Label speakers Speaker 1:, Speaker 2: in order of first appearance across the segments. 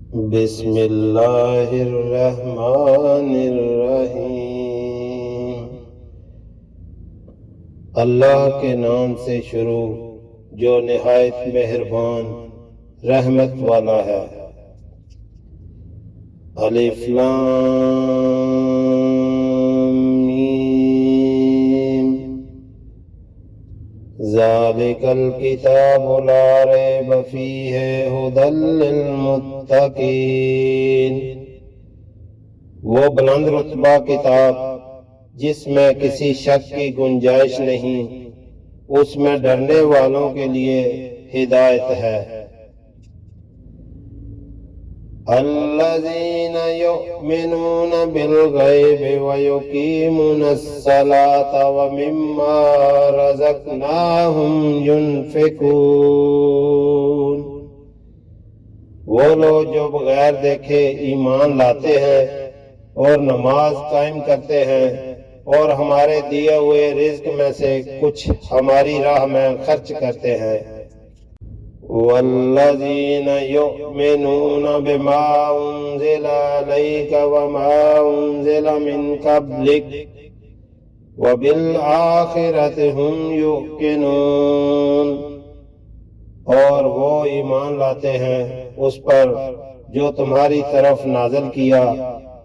Speaker 1: بسم اللہ الرحمن الرحیم۔ اللہ کے نام سے شروع جو نہایت مہربان رحمت والا ہے۔ الف لام میم۔ ذالک الکتاب لا ریب فیہ ھدی للمتقین۔ وہ بلند رتبہ کتاب جس میں کسی شک کی گنجائش نہیں، اس میں ڈرنے والوں کے لیے ہدایت ہے۔ الذین یؤمنون بالغیب ویقیمون الصلاۃ ومما رزقناہم ینفقون۔ وہ لوگ جو بغیر دیکھے ایمان لاتے ہیں اور نماز قائم کرتے ہیں اور ہمارے دیے ہوئے رزق میں سے کچھ ہماری راہ میں خرچ کرتے ہیں۔ والذین یؤمنون بما انزل الیک وما انزل من قبلک وبالآخرۃ ہم یوقنون۔ اور وہ ایمان لاتے ہیں اس پر جو تمہاری طرف نازل کیا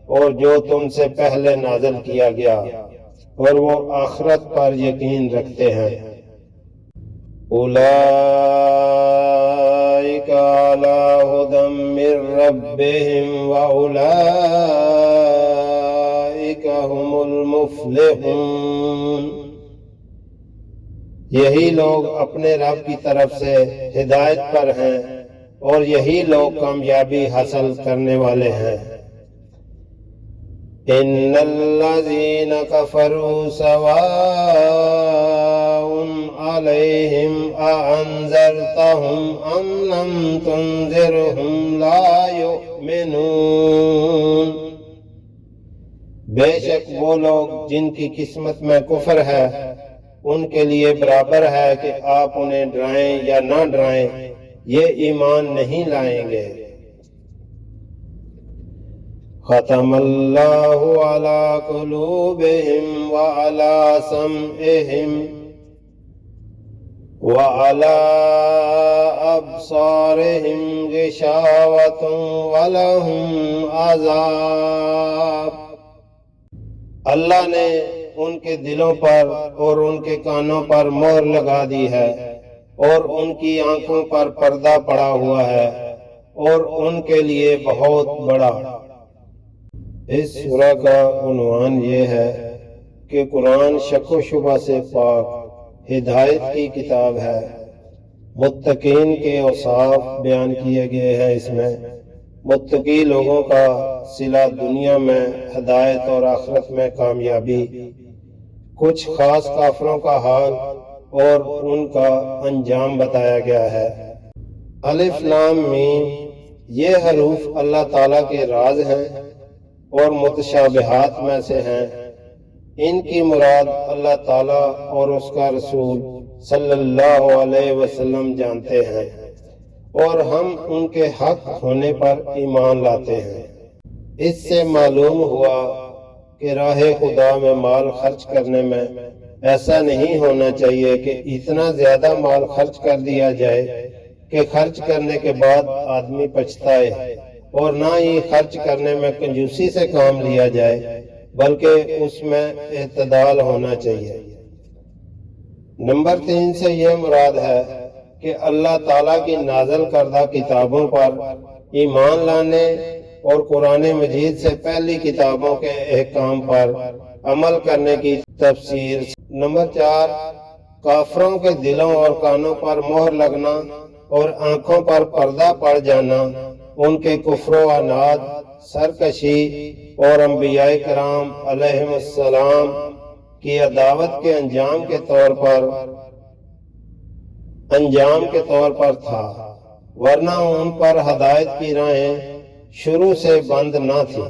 Speaker 1: اور جو تم سے پہلے نازل کیا گیا، اور وہ آخرت پر یقین رکھتے ہیں۔ اولئک علی ھدی من ربہم واولئک ھم المفلحون۔ یہی لوگ اپنے رب کی طرف سے ہدایت پر ہیں اور یہی لوگ کامیابی حاصل کرنے والے ہیں۔ ان الذین کفروا سواء علیہم اانذرتہم ام لم تنذرہم لا یؤمنون۔ بے شک وہ لوگ جن کی قسمت میں کفر ہے، ان کے لیے برابر ہے کہ آپ انہیں ڈرائیں یا نہ ڈرائیں، یہ ایمان نہیں لائیں گے۔ ختم اللہ علی قلوبہم وعلی سمعہم وعلی ابصارہم غشاوۃ ولہم عذاب۔ اللہ نے ان کے دلوں پر اور ان کے کانوں پر مہر لگا دی ہے، اور ان کی آنکھوں پر پردہ پڑا ہوا ہے، اور ان کے لیے بہت بڑا۔ اس سورہ کا عنوان یہ ہے کہ قرآن شک و شبہ سے پاک ہدایت کی کتاب ہے۔ متقین کے اوصاف بیان کیے گئے ہیں اس میں۔ متقی لوگوں کا صلہ دنیا میں ہدایت اور آخرت میں کامیابی، کچھ خاص کافروں کا حال اور ان کا انجام بتایا گیا ہے۔ الف لام میم، یہ حروف اللہ تعالیٰ کے راز ہیں اور متشابہات میں سے ہیں۔ ان کی مراد اللہ تعالیٰ اور اس کا رسول صلی اللہ علیہ وسلم جانتے ہیں، اور ہم ان کے حق ہونے پر ایمان لاتے ہیں۔ اس سے معلوم ہوا کہ راہ خدا میں مال خرچ کرنے میں ایسا نہیں ہونا چاہیے کہ اتنا زیادہ مال خرچ کر دیا جائے کہ خرچ کرنے کے بعد آدمی پچھتائے، اور نہ ہی خرچ کرنے میں کنجوسی سے کام لیا جائے، بلکہ اس میں اعتدال ہونا چاہیے۔ نمبر 3 سے یہ مراد ہے کہ اللہ تعالیٰ کی نازل کردہ کتابوں پر ایمان لانے اور قرآن مجید سے پہلی کتابوں کے احکام پر عمل کرنے کی تفسیر۔ نمبر 4، کافروں کے دلوں اور کانوں پر مہر لگنا اور آنکھوں پر پردہ پڑ جانا، ان کے کفر و عناد، سرکشی اور انبیاء کرام علیہم السلام کی عداوت کے انجام کے طور پر تھا، ورنہ ان پر ہدایت کی راہیں شروع سے بند نہ تھی۔